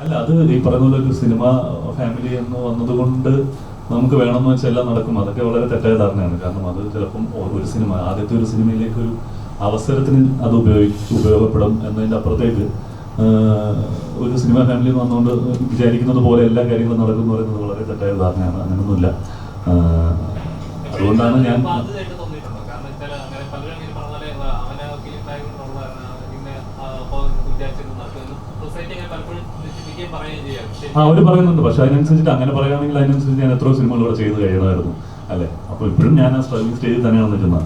അല്ല, അത് ഈ പറയുന്ന പോലെ ഒരു സിനിമ ഫാമിലി എന്ന് വന്നതുകൊണ്ട് നമുക്ക് വേണമെന്ന് വെച്ചാൽ എല്ലാം നടക്കും. അതൊക്കെ വളരെ തെറ്റായ ധാരണയാണ്. കാരണം അത് ചിലപ്പം ഒരു സിനിമ, ആദ്യത്തെ ഒരു സിനിമയിലേക്ക് ഒരു അവസരത്തിന് അത് ഉപയോഗപ്പെടും എന്നതിൻ്റെ അപ്പുറത്തേക്ക് ഒരു സിനിമ ഫാമിലി എന്ന് വന്നുകൊണ്ട് വിചാരിക്കുന്നത് പോലെ എല്ലാ കാര്യങ്ങളും നടക്കും എന്ന് പറയുന്നത് വളരെ തെറ്റായ ധാരണയാണ്. അങ്ങനെയൊന്നുമില്ല. അതുകൊണ്ടാണ് ഞാൻ അവർ പറയുന്നുണ്ട്. പക്ഷെ അതിനനുസരിച്ചിട്ട് അങ്ങനെ പറയുകയാണെങ്കിൽ അതിനനുസരിച്ച് ഞാൻ എത്രയോ സിനിമകൾ ഇവിടെ ചെയ്ത് കഴിയണമായിരുന്നു അല്ലേ. അപ്പോൾ ഇപ്പോഴും ഞാൻ ആ സ്ട്രഗ്ലിംഗ് സ്റ്റേജിൽ തന്നെയാണ് നിൽക്കുന്നത്.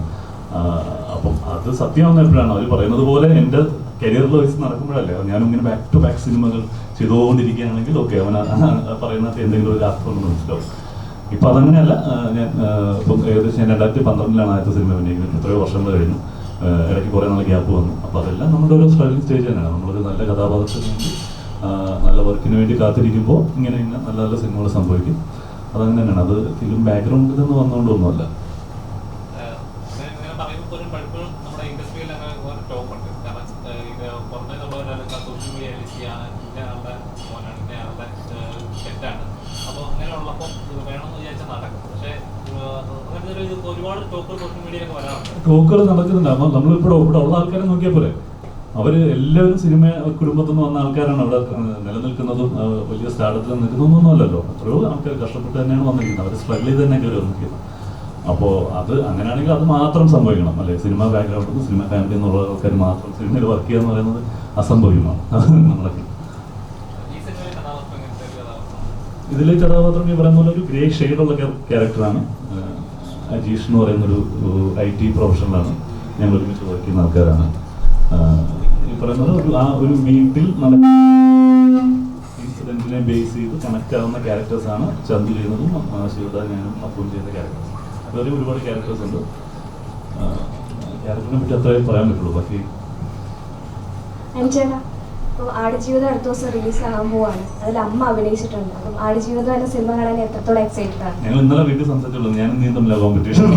അപ്പം അത് സത്യമാവുന്ന എപ്പോഴാണ് അവർ പറയുന്നത് പോലെ എൻ്റെ കരിയറിൽ വയസ്സ് നടക്കുമ്പോഴല്ലേ. ഞാനും ഇങ്ങനെ ബാക്ക് ടു ബാക്ക് സിനിമകൾ ചെയ്തുകൊണ്ടിരിക്കുകയാണെങ്കിൽ ഓക്കെ, അവൻ പറയുന്നത് എന്തെങ്കിലും ഒരു അർത്ഥം മനസ്സിലാവും. ഇപ്പം അതങ്ങനെയല്ല. ഞാൻ ഇപ്പം ഏകദേശം 2012 ആദ്യത്തെ സിനിമ അഭിനയിക്കുന്നത്. എത്രയോ വർഷങ്ങൾ കഴിഞ്ഞു. ഇടയ്ക്ക് കുറേ നാൾ ഗ്യാപ്പ് വന്നു. അപ്പോൾ അതെല്ലാം നമ്മുടെ ഒരു സ്ട്രഗ്ലിംഗ് സ്റ്റേജ് തന്നെയാണ്. നമ്മളൊരു നല്ല കഥാപാത്രത്തിന് വേണ്ടി നല്ല വർക്കിന് വേണ്ടി കാത്തിരിക്കുമ്പോൾ ഇങ്ങനെ നല്ല നല്ല സിനിമകൾ സംഭവിക്കും. അതങ്ങനെ തന്നെയാണ്. അത് ഫിലിം ബാക്ക്ഗ്രൗണ്ടിൽ നിന്ന് വന്നുകൊണ്ടൊന്നുമല്ല. ടോക്കുകൾ നടക്കുന്നുണ്ട്. അപ്പോൾ നമ്മളിപ്പോൾ ഇവിടെ ഉള്ള ആൾക്കാരെ നോക്കിയാൽ പോലെ അവർ എല്ലാവരും സിനിമ കുടുംബത്തിൽ നിന്ന് വന്ന ആൾക്കാരാണ് അവിടെ നിലനിൽക്കുന്നതും വലിയ സ്റ്റാർഡത്തിൽ നിൽക്കുന്നതൊന്നും അല്ലല്ലോ. എത്രയോ ആൾക്കാർ കഷ്ടപ്പെട്ട് തന്നെയാണ് വന്നിരിക്കുന്നത്. അവർ സ്ട്രഗിൾ ചെയ്ത് തന്നെ കയറി വന്നിരിക്കുന്നത്. അപ്പോൾ അത് അങ്ങനെയാണെങ്കിൽ അത് മാത്രം സംഭവിക്കണം അല്ലേ. സിനിമ ബാക്ക്ഗ്രൗണ്ടിൽ നിന്ന് സിനിമ ഫാമിലി എന്നുള്ള ആൾക്കാർ മാത്രം സിനിമയിൽ വർക്ക് ചെയ്യുക എന്ന് പറയുന്നത് അസംഭവ്യമാണ്. നമ്മളൊക്കെ ഇതിലെ കഥാപാത്രം ഈ പറയുന്ന പോലെ ഒരു ഗ്രേ ഷെയ്ഡുള്ള ക്യാരക്ടറാണ്. അജീഷ് എന്ന് പറയുന്നൊരു IT പ്രൊഫഷണലാണ്. ഞങ്ങൾ ഒരുമിച്ച് വർക്ക് ചെയ്യുന്ന ആൾക്കാരാണ്. ഈ പറയുന്നത് ഒരു വീട്ടിൽ നടക്കുന്ന ഇൻസിഡന്റിനെ ബേസ് ചെയ്ത് കണക്ട് ആവുന്ന ക്യാരക്ടേഴ്സാണ് ചന്തു ചെയ്യുന്നതും ശിവദ ഞാനും അപ്പും ചെയ്യുന്ന ക്യാരക്ടേഴ്സ്. അതുപോലെ ഒരുപാട് ക്യാരക്ടേഴ്സ് ഉണ്ട്. ക്യാരക്ടറിനെ പറ്റി അത്രയും പറയാൻ പറ്റുള്ളൂ. ബാക്കി ആടുജീവിതം അടുത്ത ദിവസം റിലീസ് ആകാൻ പോവാണ്. അതിൽ അമ്മ അഭിനയിച്ചിട്ടുണ്ട്. അപ്പം ആടുജീവിതം എന്ന സിനിമ കാണാൻ എത്രത്തോളം എക്സൈറ്റഡ് ആണ്? ഞങ്ങൾ ഇന്നലെ വീട്ടിൽ സംസാരിച്ചുള്ളൂ. ഞാനും നീ തമ്മില കോമ്പറ്റീഷൻ.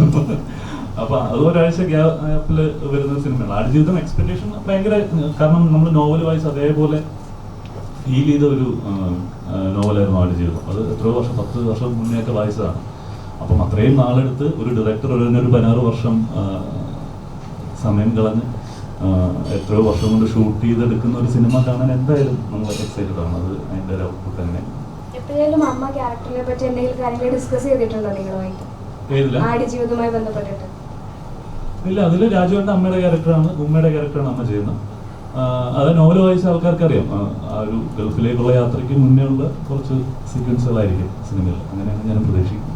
അപ്പൊ അത് ഒരാഴ്ച ഗ്യാപ്പിൽ വരുന്ന സിനിമയാണ്. ആടുജീവിതം എക്സ്പെക്ടേഷൻ ഭയങ്കര, കാരണം നമ്മൾ നോവൽ വായിച്ച് അതേപോലെ ഫീൽ ചെയ്ത ഒരു നോവലായിരുന്നു ആടുജീവിതം. അത് എത്രയോ വർഷം, 10 വർഷം മുന്നേ ഒക്കെ വായിച്ചതാണ്. അപ്പം അത്രയും നാളെടുത്ത് ഒരു ഡയറക്ടർ ഒരു 16 വർഷം സമയം കളഞ്ഞ് എത്രയോ വർഷം കൊണ്ട് ഷൂട്ട് ചെയ്തെടുക്കുന്ന ഒരു സിനിമ കാണാൻ എന്തായാലും നമ്മൾ എക്സൈറ്റഡ് ആണ്. അത് അതിൻ്റെ ഒരു ഔട്ട്പുട്ട് തന്നെ. എപ്പോഴേലും അമ്മ ക്യാരക്ടറിനെ പറ്റി എന്തെങ്കിലും കാര്യങ്ങൾ ഡിസ്കസ് ചെയ്തിട്ടുണ്ടോ നിങ്ങളുമായിട്ട്? ആടുജീവിതവുമായി ബന്ധപ്പെട്ടിട്ട്? ഇല്ല, അതിൽ രാജുവിൻ്റെ അമ്മയുടെ ക്യാരക്ടറാണ്, ഉമ്മയുടെ ക്യാരക്ടറാണ് അമ്മ ചെയ്യുന്നത്. അത് നോവൽ വായിച്ച ആൾക്കാർക്ക് അറിയാം. ആ ഒരു ഗൾഫിലേക്കുള്ള യാത്രയ്ക്ക് മുന്നേ ഉള്ള കുറച്ച് സീക്വൻസുകളായിരിക്കും സിനിമയിൽ. അങ്ങനെയാണ് ഞാൻ പ്രതീക്ഷിക്കുന്നത്.